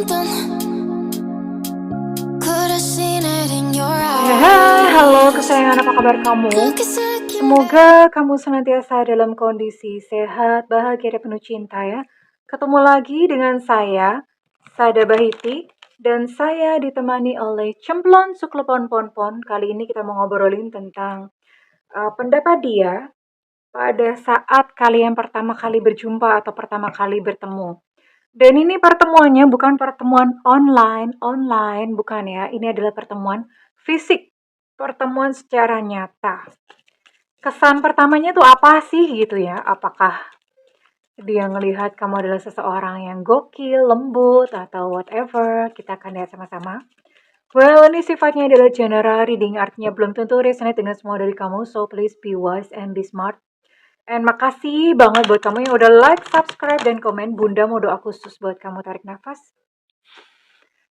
something. Could have seen it in your Hai, halo kesayangan, apa kabar kamu? Semoga kamu senantiasa dalam kondisi sehat, bahagia, dan penuh cinta ya. Ketemu lagi dengan saya, Sada Bahiti, dan saya ditemani oleh Cemplon Suklepon Ponpon. Kali ini kita mau ngobrolin tentang pendapat dia pada saat kalian pertama kali berjumpa atau pertama kali bertemu. Dan ini pertemuannya bukan pertemuan online, bukan ya. Ini adalah pertemuan fisik, pertemuan secara nyata. Kesan pertamanya tuh apa sih gitu ya? Apakah dia ngelihat kamu adalah seseorang yang gokil, lembut, atau whatever? Kita akan lihat sama-sama. Well, ini sifatnya adalah general reading, artinya belum tentu resonate dengan semua dari kamu, so please be wise and be smart. And makasih banget buat kamu yang udah like, subscribe, dan komen. Bunda mau doa khusus buat kamu, tarik nafas.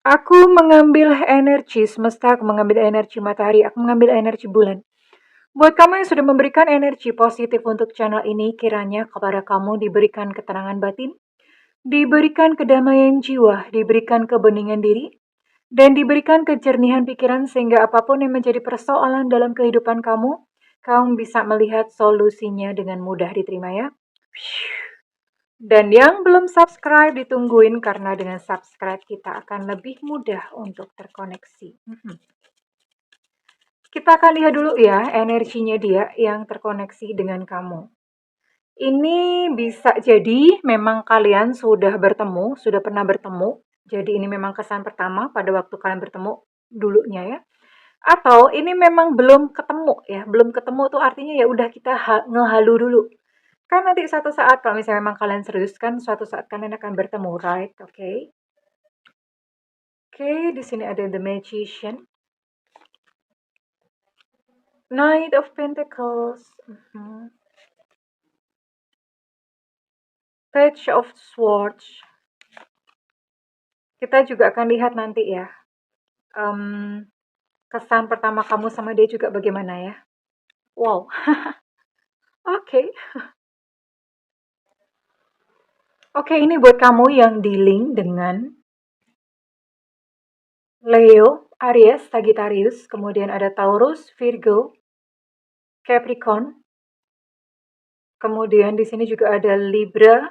Aku mengambil energi semesta, aku mengambil energi matahari, aku mengambil energi bulan. Buat kamu yang sudah memberikan energi positif untuk channel ini, kiranya kepada kamu diberikan ketenangan batin, diberikan kedamaian jiwa, diberikan kebeningan diri, dan diberikan kejernihan pikiran sehingga apapun yang menjadi persoalan dalam kehidupan kamu, kamu bisa melihat solusinya dengan mudah diterima ya. Dan yang belum subscribe ditungguin karena dengan subscribe kita akan lebih mudah untuk terkoneksi. Kita akan lihat dulu ya energinya dia yang terkoneksi dengan kamu. Ini bisa jadi memang kalian sudah bertemu, sudah pernah bertemu. Jadi ini memang kesan pertama pada waktu kalian bertemu dulunya ya. Atau ini memang belum ketemu ya. Belum ketemu tuh artinya ya udah kita ngehalu dulu. Kan nanti suatu saat kalau misalnya memang kalian serius kan suatu saat kalian akan bertemu, right? Oke. Oke, di sini ada The Magician. Knight of Pentacles. Page of Swords. Kita juga akan lihat nanti ya. Kesan pertama kamu sama dia juga bagaimana ya. Wow. Oke. Oke, ini buat kamu yang dealing dengan Leo, Aries, Sagittarius, kemudian ada Taurus, Virgo, Capricorn. Kemudian di sini juga ada Libra,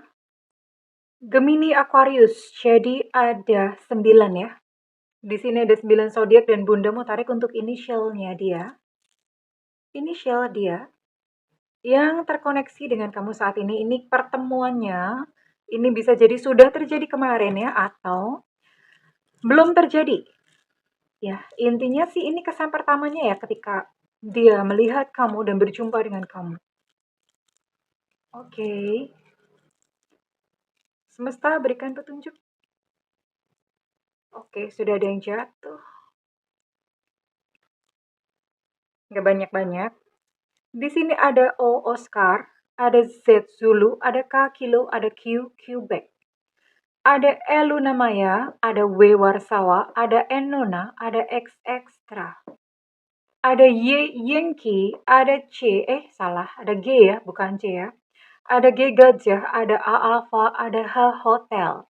Gemini, Aquarius. Jadi ada 9 ya. Di sini ada 9 zodiak dan Bunda mau tarik untuk inisialnya dia. Inisial dia yang terkoneksi dengan kamu saat ini. Ini pertemuannya, ini bisa jadi sudah terjadi kemarin ya atau belum terjadi. Ya, intinya sih ini kesan pertamanya ya ketika dia melihat kamu dan berjumpa dengan kamu. Oke. Semesta berikan petunjuk. Oke, sudah ada yang jatuh. Nggak banyak-banyak. Di sini ada O Oscar, ada Z Zulu, ada K Kilo, ada Q Quebec. Ada E Luna Maya, ada W Warsawa, ada N Nona, ada X Extra. Ada Y Yankee, ada C, salah, ada G ya, bukan C ya. Ada G Gajah, ada A Alpha, ada H Hotel.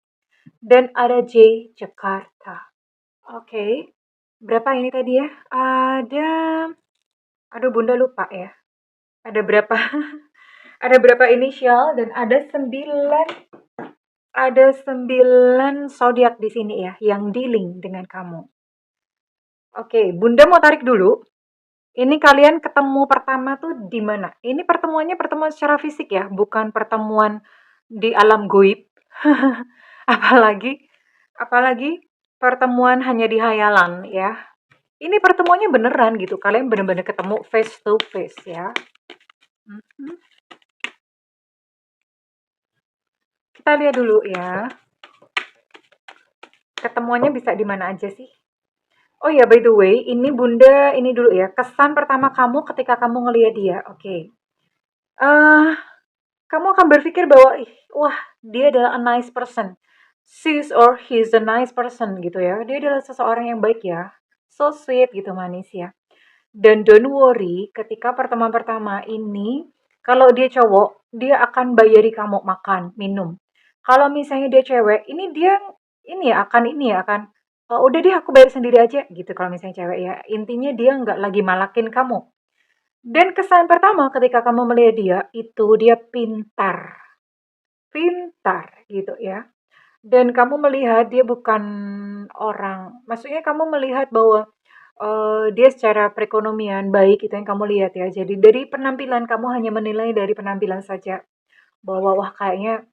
Dan ada J Jakarta. Oke. Berapa ini tadi ya? Aduh Bunda lupa ya. Ada berapa? Ada berapa inisial dan ada 9 zodiak di sini ya yang dealing dengan kamu. Oke, Bunda mau tarik dulu. Ini kalian ketemu pertama tuh di mana? Ini pertemuannya pertemuan secara fisik ya, bukan pertemuan di alam goib. apalagi pertemuan hanya di hayalan ya. Ini pertemuannya beneran gitu. Kalian bener-bener ketemu face to face ya. Kita lihat dulu ya. Ketemuannya bisa di mana aja sih? Oh ya, by the way, ini Bunda, ini dulu ya. Kesan pertama kamu ketika kamu ngelihat dia. Oke. Kamu akan berpikir bahwa, wah, dia adalah a nice person. She's or he's a nice person gitu ya. Dia adalah seseorang yang baik ya. So sweet gitu, manis ya. Dan don't worry, ketika pertemuan pertama ini, kalau dia cowok, dia akan bayari kamu makan, minum. Kalau misalnya dia cewek, ini dia ini ya akan, "Udah deh aku bayar sendiri aja," gitu kalau misalnya cewek ya. Intinya dia nggak lagi malakin kamu. Dan kesan pertama ketika kamu melihat dia, itu dia pintar. Pintar gitu ya. Dan kamu melihat dia bukan maksudnya kamu melihat bahwa dia secara perekonomian baik itu yang kamu lihat ya. Jadi dari penampilan kamu hanya menilai dari penampilan saja bahwa wah kayaknya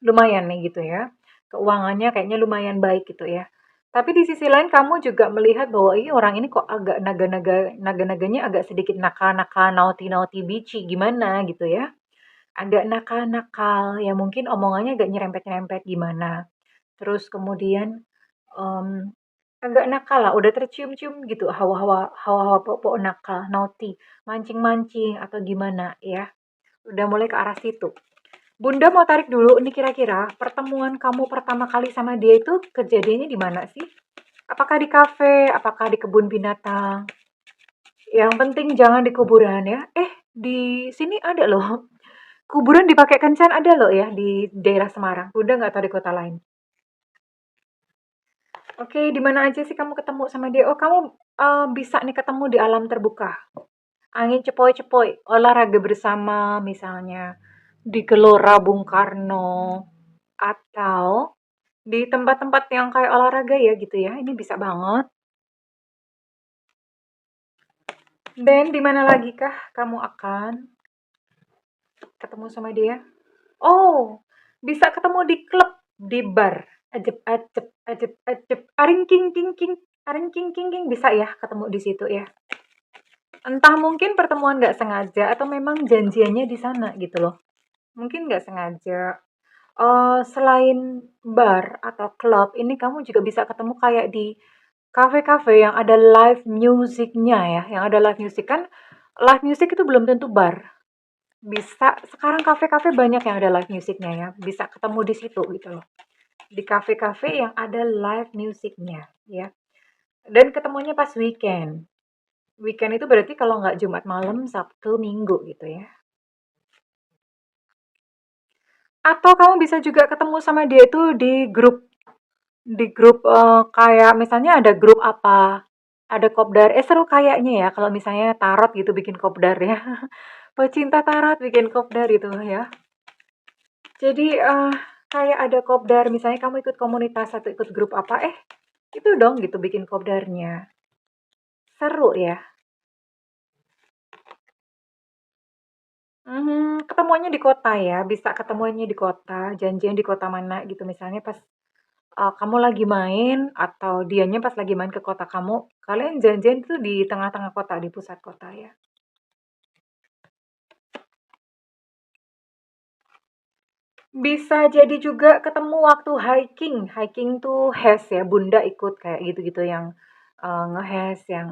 lumayan nih gitu ya. Keuangannya kayaknya lumayan baik gitu ya. Tapi di sisi lain kamu juga melihat bahwa ini orang ini kok agak naga-naganya agak sedikit nakal-nakal, naughty-naughty, bitchy gimana gitu ya. Agak nakal-nakal, ya mungkin omongannya agak nyerempet-nyerempet gimana. Terus kemudian, agak nakal lah, udah tercium-cium gitu hawa-hawa pok-pok nakal, naughty, mancing-mancing atau gimana ya, udah mulai ke arah situ. Bunda mau tarik dulu, ini kira-kira pertemuan kamu pertama kali sama dia itu kejadiannya di mana sih? Apakah di kafe? Apakah di kebun binatang? Yang penting jangan di kuburan ya. Di sini ada loh. Kuburan dipakai kencan ada loh ya di daerah Semarang. Bunda nggak tahu di kota lain. Oke, di mana aja sih kamu ketemu sama dia? Oh, kamu bisa nih ketemu di alam terbuka. Angin cepoi-cepoi, olahraga bersama misalnya di Gelora Bung Karno atau di tempat-tempat yang kayak olahraga ya gitu ya. Ini bisa banget. Dan di mana lagi kah kamu akan ketemu sama dia? Oh, bisa ketemu di klub, di bar. Ajep, ajep, ajep, ajep. Aring king king king, aring king king king bisa ya ketemu di situ ya. Entah mungkin pertemuan nggak sengaja atau memang janjiannya di sana gitu loh. Mungkin nggak sengaja. Selain bar atau klub, ini kamu juga bisa ketemu kayak di kafe-kafe yang ada live musicnya ya. Yang ada live music kan, live music itu belum tentu bar. Bisa, sekarang kafe-kafe banyak yang ada live musicnya ya. Bisa ketemu di situ gitu loh. Di kafe-kafe yang ada live musicnya ya. Dan ketemunya pas weekend. Weekend itu berarti kalau nggak Jumat malam, Sabtu, Minggu gitu ya. Atau kamu bisa juga ketemu sama dia itu di grup kayak misalnya ada grup apa, ada kopdar. Seru kayaknya ya kalau misalnya tarot gitu bikin kopdar ya. Pecinta tarot bikin kopdar itu ya. Jadi kayak ada kopdar, misalnya kamu ikut komunitas atau ikut grup apa, itu dong gitu bikin kopdarnya. Seru ya. Ketemuannya di kota ya, bisa ketemuannya di kota, janjian di kota mana gitu misalnya pas, kamu lagi main atau dianya pas lagi main ke kota kamu, kalian janjian tuh di tengah-tengah kota, di pusat kota ya. Bisa jadi juga ketemu waktu hiking, hiking tuh HES ya, Bunda ikut kayak gitu-gitu yang, nge-HES, yang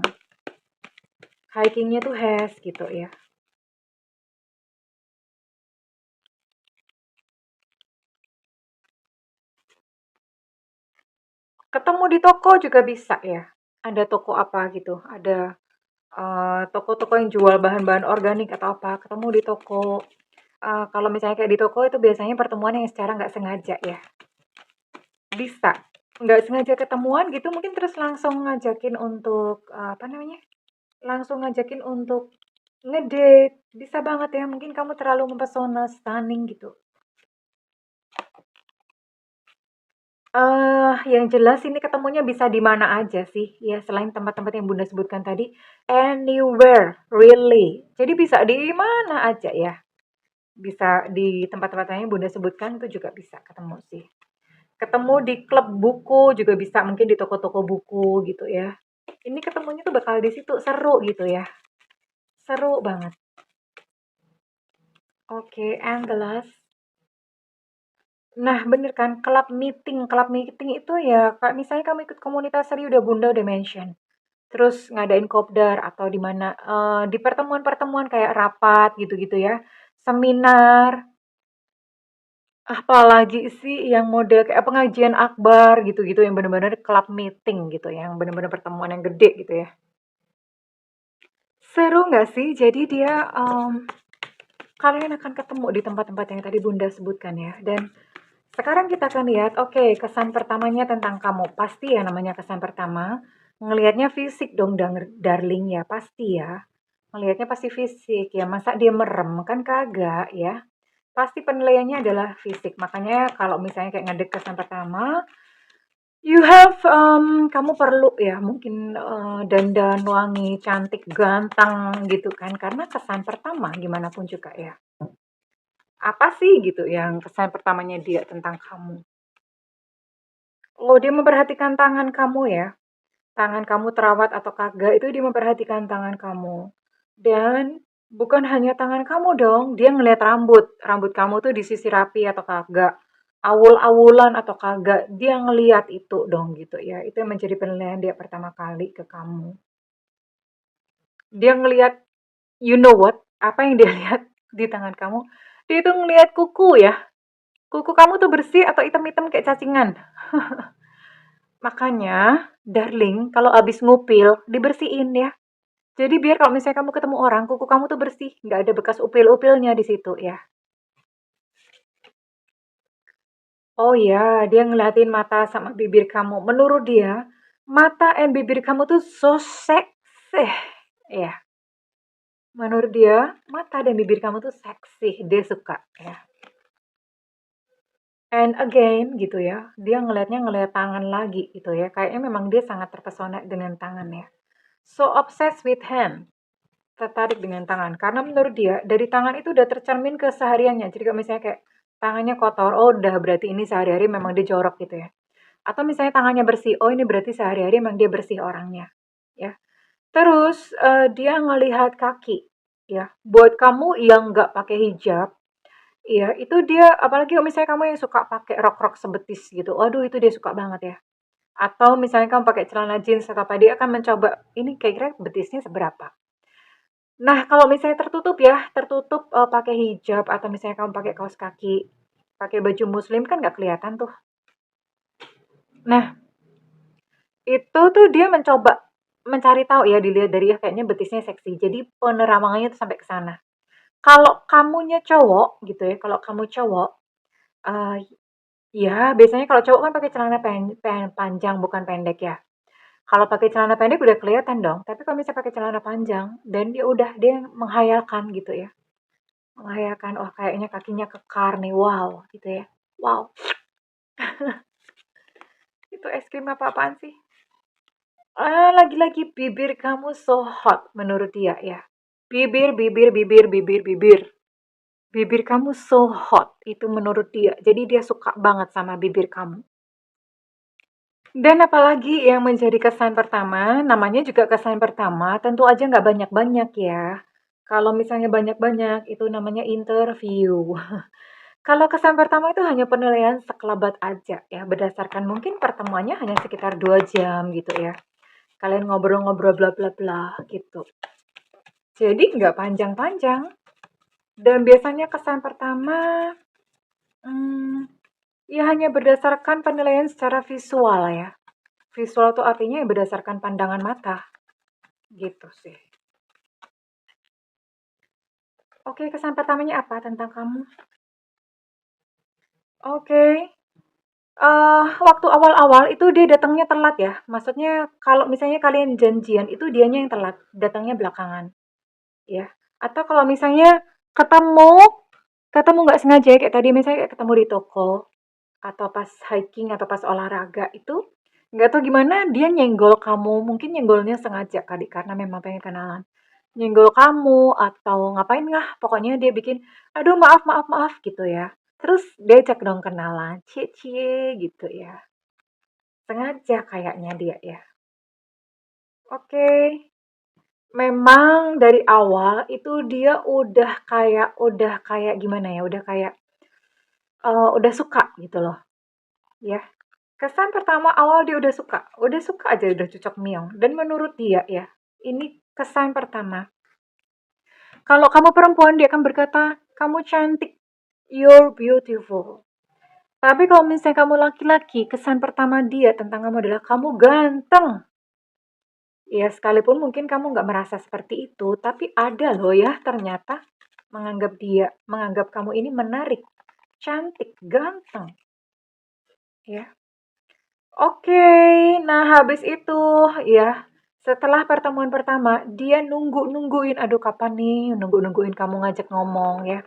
hikingnya tuh HES gitu ya. Ketemu di toko juga bisa ya, ada toko apa gitu, ada toko-toko yang jual bahan-bahan organik atau apa, ketemu di toko. Kalau misalnya kayak di toko itu biasanya pertemuan yang secara nggak sengaja ya, bisa. Nggak sengaja ketemuan gitu mungkin terus langsung ngajakin untuk, apa namanya, langsung ngajakin untuk ngedate, bisa banget ya, mungkin kamu terlalu mempesona, stunning gitu. Yang jelas ini ketemunya bisa di mana aja sih, ya selain tempat-tempat yang Bunda sebutkan tadi, anywhere, really. Jadi bisa di mana aja ya. Bisa di tempat-tempat lain yang Bunda sebutkan itu juga bisa ketemu sih. Ketemu di klub buku juga bisa, mungkin di toko-toko buku gitu ya. Ini ketemunya tuh bakal di situ, seru gitu ya. Seru banget. Oke, and the last. Nah, bener kan, club meeting itu ya, kayak misalnya kamu ikut komunitas tadi udah Bunda udah mention. Terus ngadain kopdar atau di mana, di pertemuan-pertemuan kayak rapat gitu-gitu ya, seminar, apalagi sih yang model kayak pengajian akbar gitu-gitu yang bener-bener club meeting gitu, yang bener-bener pertemuan yang gede gitu ya. Seru nggak sih? Jadi dia, kalian akan ketemu di tempat-tempat yang tadi Bunda sebutkan ya, dan Sekarang kita akan lihat, oke, kesan pertamanya tentang kamu. Pasti ya namanya kesan pertama, ngelihatnya fisik dong, darling ya, pasti ya. Ngelihatnya pasti fisik ya, masa dia merem? Kan kagak ya. Pasti penilaiannya adalah fisik. Makanya kalau misalnya kayak ngedek kesan pertama, you have, kamu perlu ya mungkin dandan wangi, cantik, ganteng gitu kan. Karena kesan pertama gimana pun juga ya. Apa sih gitu yang kesan pertamanya dia tentang kamu? Oh, dia memperhatikan tangan kamu ya. Tangan kamu terawat atau kagak itu dia memperhatikan tangan kamu. Dan bukan hanya tangan kamu dong, dia ngeliat rambut. Rambut kamu tuh disisir rapi atau kagak. Awul-awulan atau kagak. Dia ngeliat itu dong gitu ya. Itu yang menjadi penilaian dia pertama kali ke kamu. Dia ngeliat, you know what? Apa yang dia lihat di tangan kamu? Dia itu ngeliat kuku ya. Kuku kamu tuh bersih atau hitam-hitam kayak cacingan. Makanya, darling, kalau abis ngupil, dibersihin ya. Jadi biar kalau misalnya kamu ketemu orang, kuku kamu tuh bersih, nggak ada bekas upil-upilnya di situ ya. Oh ya, dia ngeliatin mata sama bibir kamu. Menurut dia, mata and bibir kamu tuh so seksi. Ya, menurut dia, mata dan bibir kamu tuh seksi. Dia suka ya. And again gitu ya, dia ngeliat tangan lagi gitu ya. Kayaknya memang dia sangat terpesona dengan tangannya. So obsessed with hand. Tertarik dengan tangan. Karena menurut dia, dari tangan itu udah tercermin kesehariannya. Jadi kalau misalnya kayak tangannya kotor, oh udah berarti ini sehari-hari memang dia jorok gitu ya. Atau misalnya tangannya bersih, oh ini berarti sehari-hari memang dia bersih orangnya. Ya. Terus dia ngelihat kaki. Ya, buat kamu yang nggak pakai hijab, ya itu dia, apalagi kalau misalnya kamu yang suka pakai rok-rok sebetis gitu, waduh itu dia suka banget ya. Atau misalnya kamu pakai celana jeans atau apa, dia akan mencoba, ini kira-kira betisnya seberapa. Nah, kalau misalnya tertutup ya, tertutup, pakai hijab atau misalnya kamu pakai kaos kaki, pakai baju muslim kan nggak kelihatan tuh. Nah, itu tuh dia mencoba mencari tahu ya, dilihat dari ya kayaknya betisnya seksi. Jadi penerawangannya tuh sampai ke sana. Kalau kamunya cowok gitu ya, kalau kamu cowok, eee, ya biasanya kalau cowok kan pakai celana panjang bukan pendek ya. Kalau pakai celana pendek udah kelihatan dong, tapi kalau misalnya pakai celana panjang dan dia udah dia menghayalkan gitu ya. Menghayalkan, "Oh kayaknya kakinya kekar nih, wow," gitu ya. Wow, itu es krim apa-apaan sih? Lagi-lagi bibir kamu so hot menurut dia ya. Bibir bibir bibir bibir bibir. Bibir kamu so hot, itu menurut dia. Jadi dia suka banget sama bibir kamu. Dan apalagi yang menjadi kesan pertama, namanya juga kesan pertama, tentu aja nggak banyak-banyak ya. Kalau misalnya banyak-banyak, itu namanya interview. Kalau kesan pertama itu hanya penilaian sekelebat aja ya, berdasarkan mungkin pertemuannya hanya sekitar 2 jam gitu ya. Kalian ngobrol-ngobrol bla bla bla gitu. Jadi nggak panjang-panjang. Dan biasanya kesan pertama, hmm, ya hanya berdasarkan penilaian secara visual ya. Visual itu artinya ya berdasarkan pandangan mata. Gitu sih. Oke, kesan pertamanya apa tentang kamu? Oke. Waktu awal-awal itu dia datangnya telat ya. Maksudnya kalau misalnya kalian janjian itu dianya yang telat, datangnya belakangan, ya. Atau kalau misalnya ketemu ketemu nggak sengaja kayak tadi misalnya kayak ketemu di toko atau pas hiking atau pas olahraga itu nggak tahu gimana dia nyenggol kamu. Mungkin nyenggolnya sengaja kali karena memang pengen kenalan. Nyenggol kamu atau ngapain lah, pokoknya dia bikin, "Aduh maaf maaf maaf," gitu ya. Terus diajak dong kenalan, cie-cie gitu ya. Sengaja kayaknya dia ya. Oke, memang dari awal itu dia udah kayak gimana ya, udah suka gitu loh, ya. Kesan pertama awal dia udah suka aja udah cocok miong. Dan menurut dia ya, ini kesan pertama. Kalau kamu perempuan dia akan berkata, "Kamu cantik, you're beautiful." Tapi kalau misalnya kamu laki-laki, kesan pertama dia tentang kamu adalah kamu ganteng. Ya, sekalipun mungkin kamu nggak merasa seperti itu, tapi ada loh ya ternyata menganggap kamu ini menarik, cantik, ganteng. ya. Oke, nah habis itu ya, setelah pertemuan pertama, dia nungguin, aduh kapan nih, nungguin kamu ngajak ngomong ya.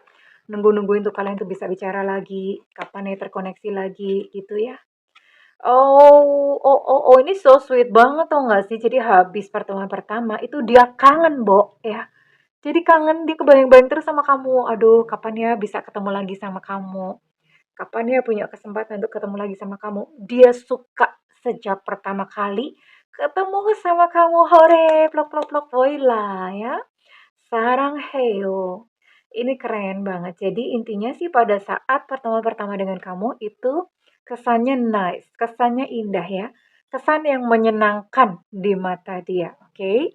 Nungguin tuh kalian tuh bisa bicara lagi, kapan nih terkoneksi lagi gitu ya. Oh, ini so sweet banget tuh nggak sih? Jadi habis pertemuan pertama itu dia kangen, Bo, ya. Jadi kangen, dia kebayang-bayang terus sama kamu. Aduh, kapan ya bisa ketemu lagi sama kamu? Kapan ya punya kesempatan untuk ketemu lagi sama kamu? Dia suka sejak pertama kali ketemu sama kamu. Hore, plok plok plok, voila ya. Sarang heo. Ini keren banget. Jadi intinya sih pada saat pertemuan pertama dengan kamu itu kesannya nice, kesannya indah ya. Kesan yang menyenangkan di mata dia, oke?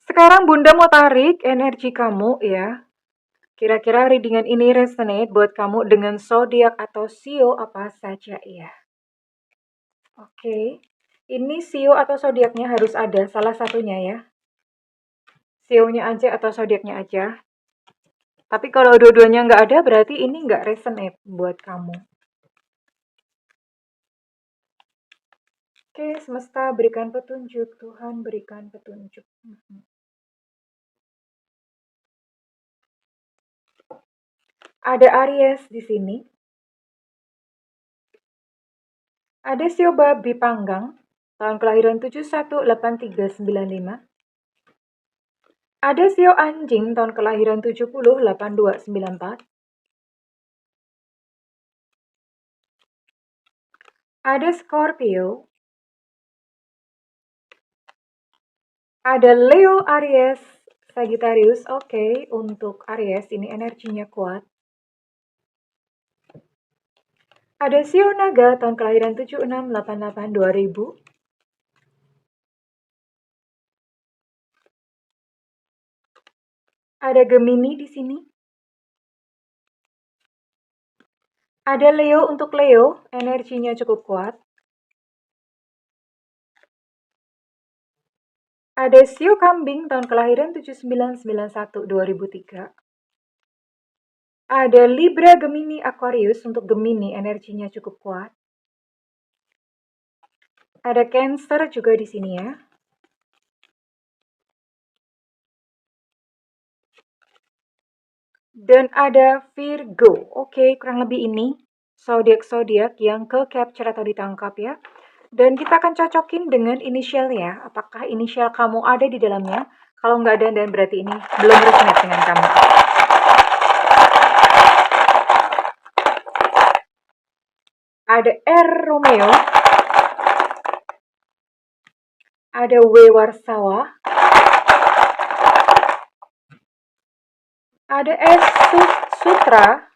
Sekarang Bunda mau tarik energi kamu ya. Kira-kira readingan ini resonate buat kamu dengan zodiak atau sio apa saja ya? Oke. Ini sio atau zodiaknya harus ada salah satunya ya. Sionya aja atau zodiaknya aja. Tapi kalau dua-duanya nggak ada, berarti ini nggak resonate buat kamu. Oke, semesta berikan petunjuk. Tuhan berikan petunjuk. Ada Aries di sini. Ada Sio Babi Panggang, tahun kelahiran 718395. Ada Sio Anjing, tahun kelahiran 708294. Ada Scorpio. Ada Leo, Aries, Sagittarius. Oke, untuk Aries ini energinya kuat. Ada Sio Naga, tahun kelahiran 76882000. Ada Gemini di sini. Ada Leo, untuk Leo, energinya cukup kuat. Ada Sio Kambing, tahun kelahiran 7991-2003. Ada Libra, Gemini, Aquarius, untuk Gemini energinya cukup kuat. Ada Cancer juga di sini ya. Dan ada Virgo. Oke, kurang lebih ini zodiak-zodiak yang ke capture atau ditangkap ya. Dan kita akan cocokin dengan inisial ya. Apakah inisial kamu ada di dalamnya? Kalau nggak ada, dan berarti ini belum resonate dengan kamu. Ada R Romeo. Ada W Warsawa. Ada S Sutra.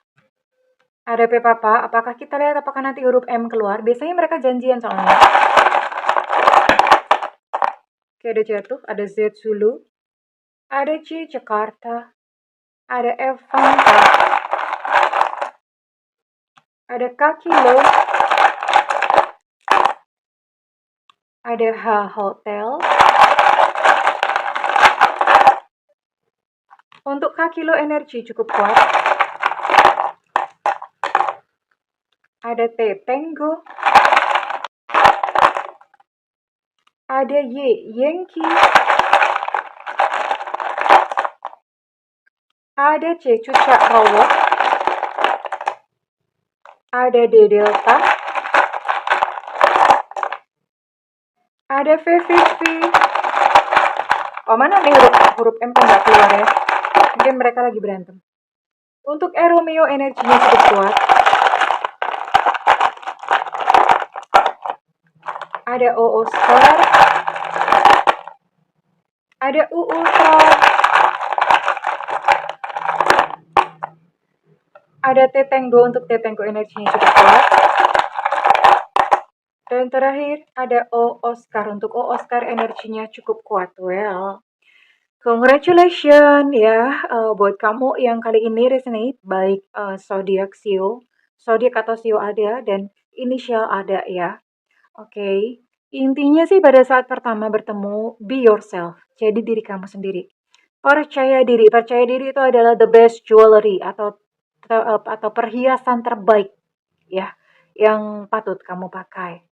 Ada P Papa. Apakah kita lihat apakah nanti huruf M keluar? Biasanya mereka janjian soalnya. Oke, ada jatuh. Ada Z Zulu. Ada C Jakarta. Ada F Fanta. Ada K Kilo. Ada H Hotel. Untuk K Kilo energi cukup kuat. Ada T Tango. Ada Y Yankee. Ada C Cucak Robot. Ada D Delta. Ada V Vivi. Oh, mana nih huruf M kan nggak keluar ya? Mungkin mereka lagi berantem. Untuk E Romeo energinya cukup kuat. Ada O Oscar. Ada U Ultra. Ada T Tango, untuk T Tango energinya cukup kuat. Dan terakhir ada O Oscar, untuk O Oscar energinya cukup kuat. Well, congratulations ya buat kamu yang kali ini resonate baik zodiak Sio, zodiak atau Sio ada dan inisial ada ya. Oke. Intinya sih pada saat pertama bertemu, be yourself. Jadi diri kamu sendiri. Percaya diri. Percaya diri itu adalah the best jewelry atau perhiasan terbaik ya yang patut kamu pakai.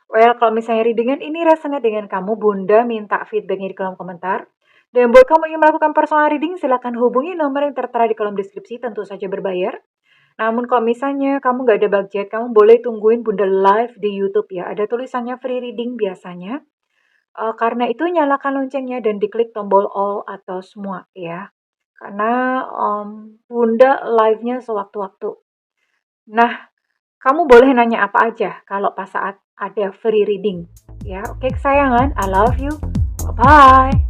Well, kalau misalnya readingan ini resonate dengan kamu, Bunda minta feedbacknya di kolom komentar. Dan buat kamu yang ingin melakukan personal reading, silakan hubungi nomor yang tertera di kolom deskripsi, tentu saja berbayar. Namun kalau misalnya kamu nggak ada budget, kamu boleh tungguin Bunda live di YouTube ya. Ada tulisannya free reading biasanya. Karena itu nyalakan loncengnya dan diklik tombol all atau semua ya. Karena Bunda live-nya sewaktu-waktu. Nah, kamu boleh nanya apa aja kalau pas saat ada free reading. Ya, oke kesayangan, I love you. Bye-bye.